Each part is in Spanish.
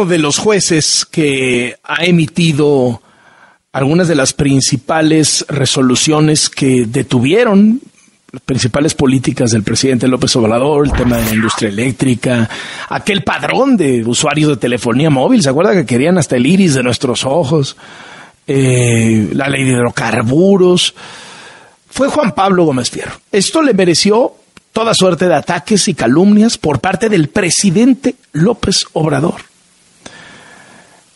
uno de los jueces que ha emitido algunas de las principales resoluciones que detuvieron las principales políticas del presidente López Obrador, el tema de la industria eléctrica, aquel padrón de usuarios de telefonía móvil, ¿se acuerda que querían hasta el iris de nuestros ojos? La ley de hidrocarburos, fue Juan Pablo Gómez Fierro. Esto le mereció toda suerte de ataques y calumnias por parte del presidente López Obrador.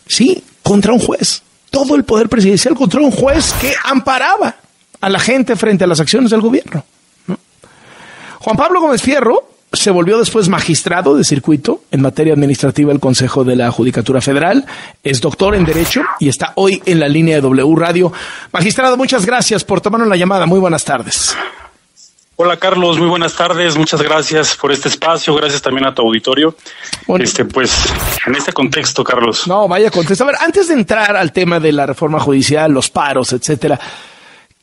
Sí, contra un juez. Todo el poder presidencial contra un juez que amparaba a la gente frente a las acciones del gobierno, ¿no? Juan Pablo Gómez Fierro se volvió después magistrado de circuito en materia administrativa del Consejo de la Judicatura Federal, es doctor en Derecho y está hoy en la línea de W Radio. Magistrado, muchas gracias por tomarnos la llamada. Muy buenas tardes. Hola Carlos, muy buenas tardes, muchas gracias por este espacio, gracias también a tu auditorio. Bueno, pues en este contexto, Carlos. No, vaya contexto. A ver, antes de entrar al tema de la reforma judicial, los paros, etcétera,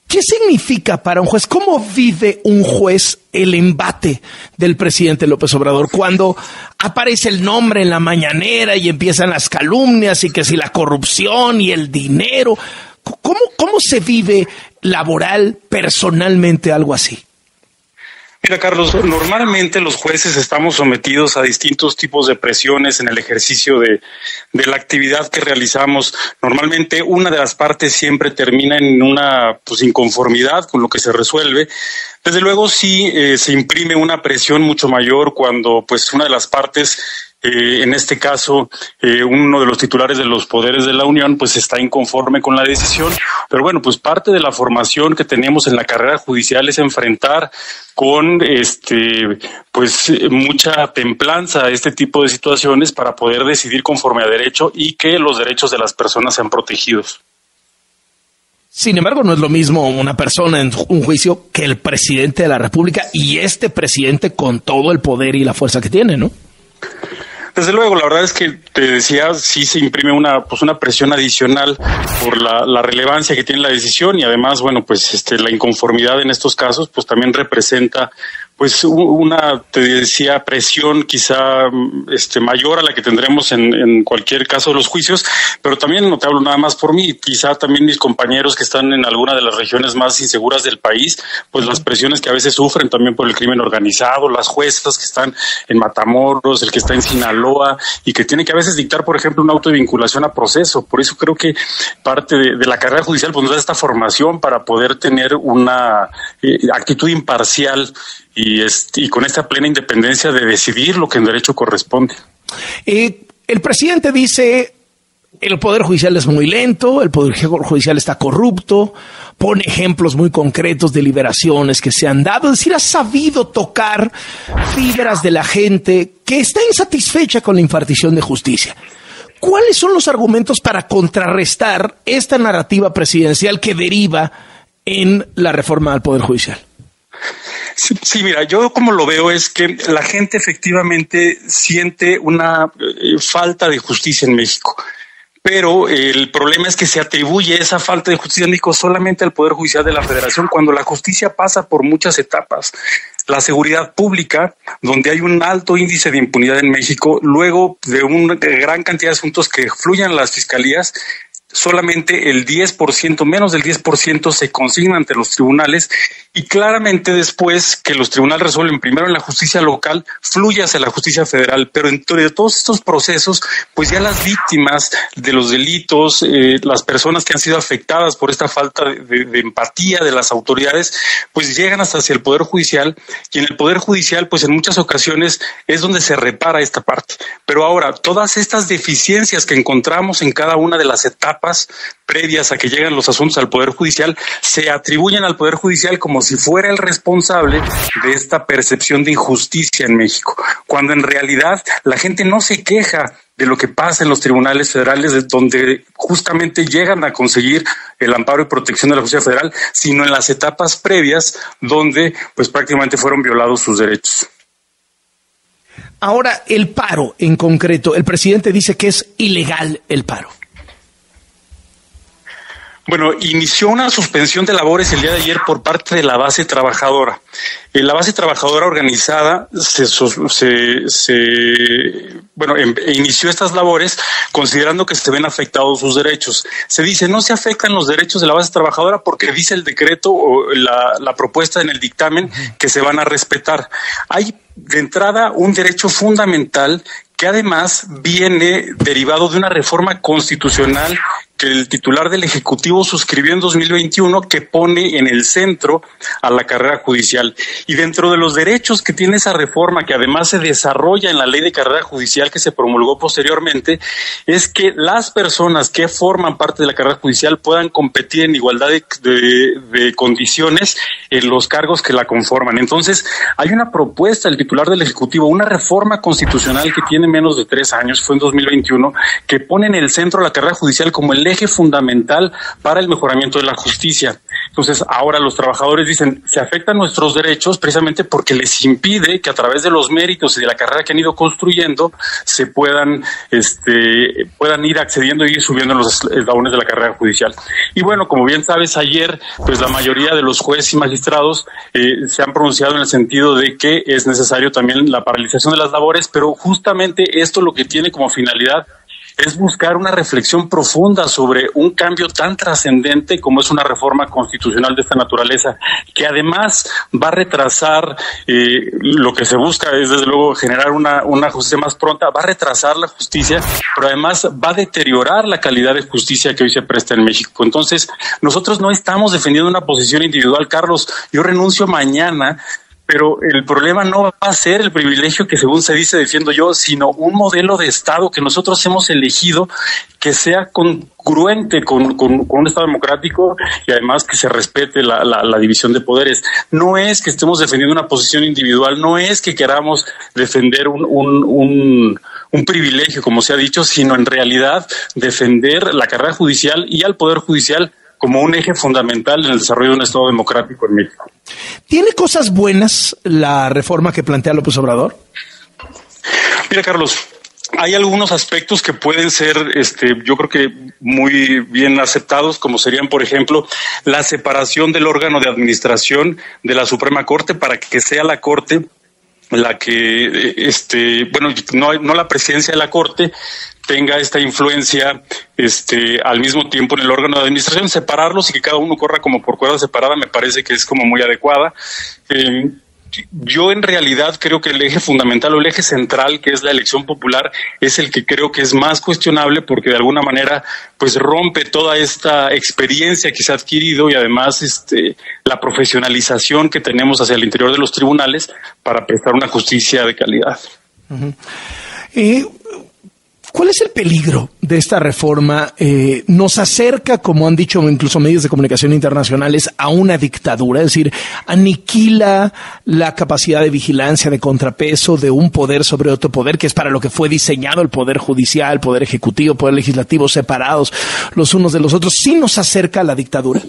¿qué significa para un juez? ¿Cómo vive un juez el embate del presidente López Obrador cuando aparece el nombre en la mañanera y empiezan las calumnias y que si la corrupción y el dinero? ¿Cómo se vive laboral, personalmente, algo así? Mira, Carlos, normalmente los jueces estamos sometidos a distintos tipos de presiones en el ejercicio de la actividad que realizamos. Normalmente una de las partes siempre termina en una inconformidad con lo que se resuelve. Desde luego sí se imprime una presión mucho mayor cuando una de las partes, en este caso uno de los titulares de los poderes de la Unión, está inconforme con la decisión. Pero bueno, parte de la formación que tenemos en la carrera judicial es enfrentar con mucha templanza este tipo de situaciones para poder decidir conforme a derecho y que los derechos de las personas sean protegidos. Sin embargo, no es lo mismo una persona en un juicio que el presidente de la República y este presidente con todo el poder y la fuerza que tiene, ¿no? Desde luego, la verdad es que te decía, sí se imprime una presión adicional por la relevancia que tiene la decisión y además, la inconformidad en estos casos, también representa una, te decía, presión quizá mayor a la que tendremos en cualquier caso de los juicios, pero también no te hablo nada más por mí, quizá también mis compañeros que están en alguna de las regiones más inseguras del país, las presiones que a veces sufren también por el crimen organizado, las juezas que están en Matamoros, el que está en Sinaloa y que tiene que a veces dictar, por ejemplo, un auto de vinculación a proceso. Por eso creo que parte de la carrera judicial nos da esta formación para poder tener una actitud imparcial y con esta plena independencia de decidir lo que en derecho corresponde. El presidente dice, el Poder Judicial es muy lento, el Poder Judicial está corrupto, pone ejemplos muy concretos de liberaciones que se han dado, es decir, ha sabido tocar fibras de la gente que está insatisfecha con la impartición de justicia. ¿Cuáles son los argumentos para contrarrestar esta narrativa presidencial que deriva en la reforma al Poder Judicial? Sí, mira, yo como lo veo es que la gente efectivamente siente una falta de justicia en México. Pero el problema es que se atribuye esa falta de justicia en México solamente al Poder Judicial de la Federación, cuando la justicia pasa por muchas etapas. La seguridad pública, donde hay un alto índice de impunidad en México, luego de una gran cantidad de asuntos que fluyen a las fiscalías, solamente el 10%, menos del 10% se consigna ante los tribunales y claramente después que los tribunales resuelven primero en la justicia local, fluye hacia la justicia federal. Pero entre todos estos procesos, ya las víctimas de los delitos, las personas que han sido afectadas por esta falta de empatía de las autoridades, llegan hasta hacia el Poder Judicial y en el Poder Judicial, en muchas ocasiones es donde se repara esta parte. Pero ahora, todas estas deficiencias que encontramos en cada una de las etapas previas a que lleguen los asuntos al Poder Judicial se atribuyen al Poder Judicial como si fuera el responsable de esta percepción de injusticia en México, cuando en realidad la gente no se queja de lo que pasa en los tribunales federales, donde justamente llegan a conseguir el amparo y protección de la justicia federal, sino en las etapas previas donde prácticamente fueron violados sus derechos. Ahora, el paro en concreto, el presidente dice que es ilegal el paro. Bueno, inició una suspensión de labores el día de ayer por parte de la base trabajadora. La base trabajadora organizada se inició estas labores considerando que se ven afectados sus derechos. Se dice, no se afectan los derechos de la base trabajadora porque dice el decreto o la propuesta en el dictamen que se van a respetar. Hay de entrada un derecho fundamental que además viene derivado de una reforma constitucional que el titular del Ejecutivo suscribió en 2021, que pone en el centro a la carrera judicial. Y dentro de los derechos que tiene esa reforma, que además se desarrolla en la Ley de Carrera Judicial que se promulgó posteriormente, es que las personas que forman parte de la carrera judicial puedan competir en igualdad de condiciones en los cargos que la conforman. Entonces, hay una propuesta del titular del Ejecutivo, una reforma constitucional que tiene menos de 3 años, fue en 2021, que pone en el centro la carrera judicial como el eje fundamental para el mejoramiento de la justicia. Entonces, ahora los trabajadores dicen, se afectan nuestros derechos precisamente porque les impide que a través de los méritos y de la carrera que han ido construyendo se puedan ir accediendo y ir subiendo en los eslabones de la carrera judicial. Y bueno, como bien sabes, ayer, pues la mayoría de los jueces y magistrados se han pronunciado en el sentido de que es necesario también la paralización de las labores, pero justamente esto lo que tiene como finalidad es buscar una reflexión profunda sobre un cambio tan trascendente como es una reforma constitucional de esta naturaleza, que además va a retrasar, lo que se busca es desde luego generar una justicia más pronta, va a retrasar la justicia, pero además va a deteriorar la calidad de justicia que hoy se presta en México. Entonces, nosotros no estamos defendiendo una posición individual, Carlos. Yo renuncio mañana, pero el problema no va a ser el privilegio que según se dice defiendo yo, sino un modelo de Estado que nosotros hemos elegido que sea congruente con un Estado democrático y además que se respete la división de poderes. No es que estemos defendiendo una posición individual, no es que queramos defender un privilegio, como se ha dicho, sino en realidad defender la carrera judicial y al Poder Judicial como un eje fundamental en el desarrollo de un Estado democrático en México. ¿Tiene cosas buenas la reforma que plantea López Obrador? Mira, Carlos, hay algunos aspectos que pueden ser, yo creo que muy bien aceptados, como serían, por ejemplo, la separación del órgano de administración de la Suprema Corte para que sea la Corte la que, no la presidencia de la Corte tenga esta influencia al mismo tiempo en el órgano de administración, separarlos y que cada uno corra como por cuerda separada, me parece que es como muy adecuada. Yo en realidad creo que el eje fundamental o el eje central, que es la elección popular, es el que creo que es más cuestionable porque de alguna manera pues rompe toda esta experiencia que se ha adquirido y además la profesionalización que tenemos hacia el interior de los tribunales para prestar una justicia de calidad. Uh-huh. ¿Cuál es el peligro de esta reforma? Nos acerca, como han dicho incluso medios de comunicación internacionales, a una dictadura, es decir, aniquila la capacidad de vigilancia, de contrapeso de un poder sobre otro poder, que es para lo que fue diseñado el Poder Judicial, el Poder Ejecutivo, el Poder Legislativo, separados los unos de los otros. ¿Sí nos acerca a la dictadura?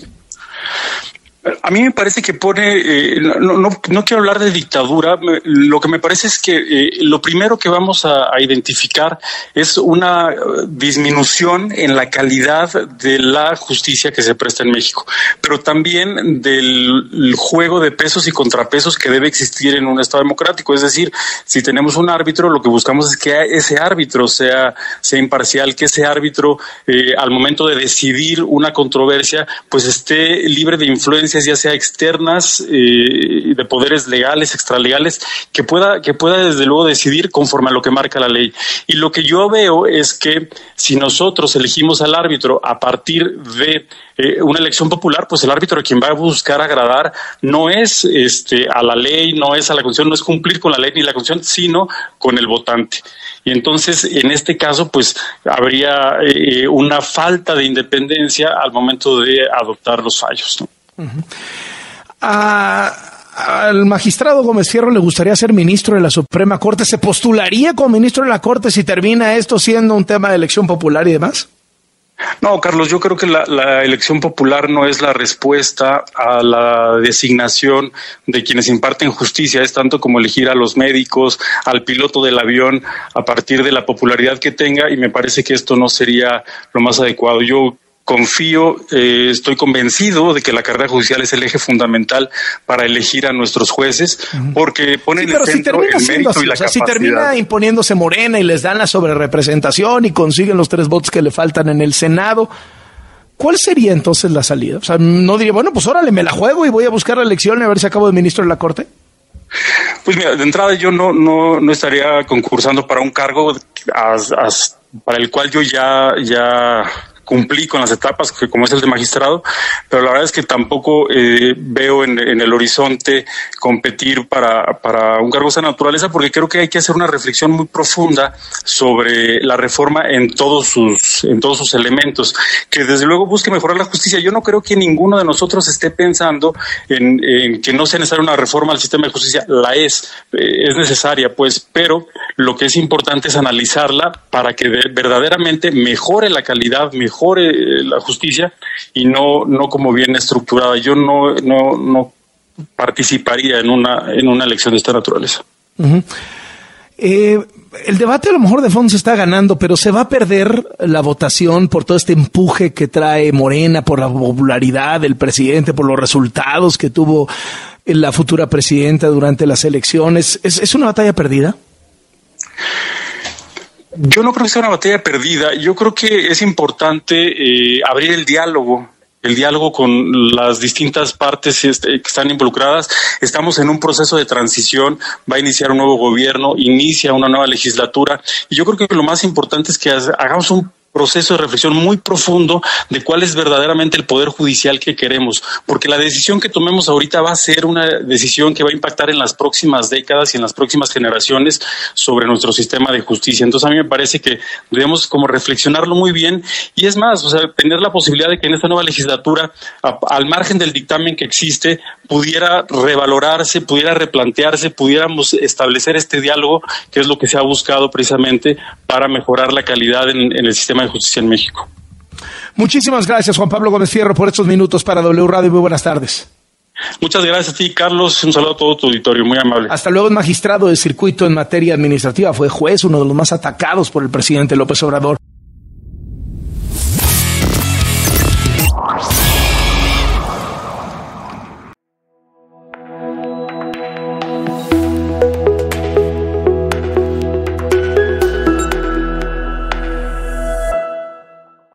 A mí me parece que pone, no quiero hablar de dictadura, lo que me parece es que lo primero que vamos a identificar es una disminución en la calidad de la justicia que se presta en México, pero también del juego de pesos y contrapesos que debe existir en un Estado democrático. Es decir, si tenemos un árbitro, lo que buscamos es que ese árbitro sea imparcial, que ese árbitro al momento de decidir una controversia, pues esté libre de influencia, ya sea externas, de poderes legales, extralegales, que pueda desde luego decidir conforme a lo que marca la ley. Y lo que yo veo es que si nosotros elegimos al árbitro a partir de una elección popular, pues el árbitro a quien va a buscar agradar no es a la ley, no es a la Constitución, no es cumplir con la ley ni la Constitución, sino con el votante. Y entonces, en este caso, pues habría una falta de independencia al momento de adoptar los fallos, ¿no? Uh-huh. Al magistrado Gómez Fierro le gustaría ser ministro de la Suprema Corte. ¿Se postularía como ministro de la Corte si termina esto siendo un tema de elección popular y demás? No, Carlos, yo creo que la elección popular no es la respuesta a la designación de quienes imparten justicia, es tanto como elegir a los médicos, al piloto del avión, a partir de la popularidad que tenga, y me parece que esto no sería lo más adecuado. Yo confío, estoy convencido de que la carrera judicial es el eje fundamental para elegir a nuestros jueces, porque ponen en el centro el mérito y la capacidad. Si termina imponiéndose Morena y les dan la sobrerepresentación y consiguen los 3 votos que le faltan en el Senado, ¿cuál sería entonces la salida? O sea, no diría, bueno, pues órale, me la juego y voy a buscar la elección y a ver si acabo de ministro de la Corte. Pues mira, de entrada yo no estaría concursando para un cargo para el cual yo ya cumplí con las etapas, que como es el de magistrado, pero la verdad es que tampoco veo en el horizonte competir para un cargo de esa naturaleza, porque creo que hay que hacer una reflexión muy profunda sobre la reforma en todos sus elementos, que desde luego busque mejorar la justicia. Yo no creo que ninguno de nosotros esté pensando en que no sea necesaria una reforma al sistema de justicia. La es necesaria, pues, pero lo que es importante es analizarla para que verdaderamente mejore la calidad, mejore la justicia y no como viene estructurada. Yo no participaría en una elección de esta naturaleza. Uh-huh. El debate a lo mejor de fondo se está ganando, pero se va a perder la votación por todo este empuje que trae Morena, por la popularidad del presidente, por los resultados que tuvo la futura presidenta durante las elecciones. ¿Es una batalla perdida? Yo no creo que sea una batalla perdida. Yo creo que es importante abrir el diálogo con las distintas partes que están involucradas. Estamos en un proceso de transición, va a iniciar un nuevo gobierno, inicia una nueva legislatura, y yo creo que lo más importante es que hagamos un proceso de reflexión muy profundo de cuál es verdaderamente el poder judicial que queremos, porque la decisión que tomemos ahorita va a ser una decisión que va a impactar en las próximas décadas y en las próximas generaciones sobre nuestro sistema de justicia. Entonces a mí me parece que debemos como reflexionarlo muy bien, y es más, o sea, tener la posibilidad de que en esta nueva legislatura, al margen del dictamen que existe, pudiera revalorarse, pudiera replantearse, pudiéramos establecer este diálogo, que es lo que se ha buscado precisamente para mejorar la calidad en el sistema de justicia en México. Muchísimas gracias, Juan Pablo Gómez Fierro, por estos minutos para W Radio. Muy buenas tardes. Muchas gracias a ti, Carlos. Un saludo a todo tu auditorio, muy amable. Hasta luego. Es magistrado de circuito en materia administrativa, fue juez, uno de los más atacados por el presidente López Obrador.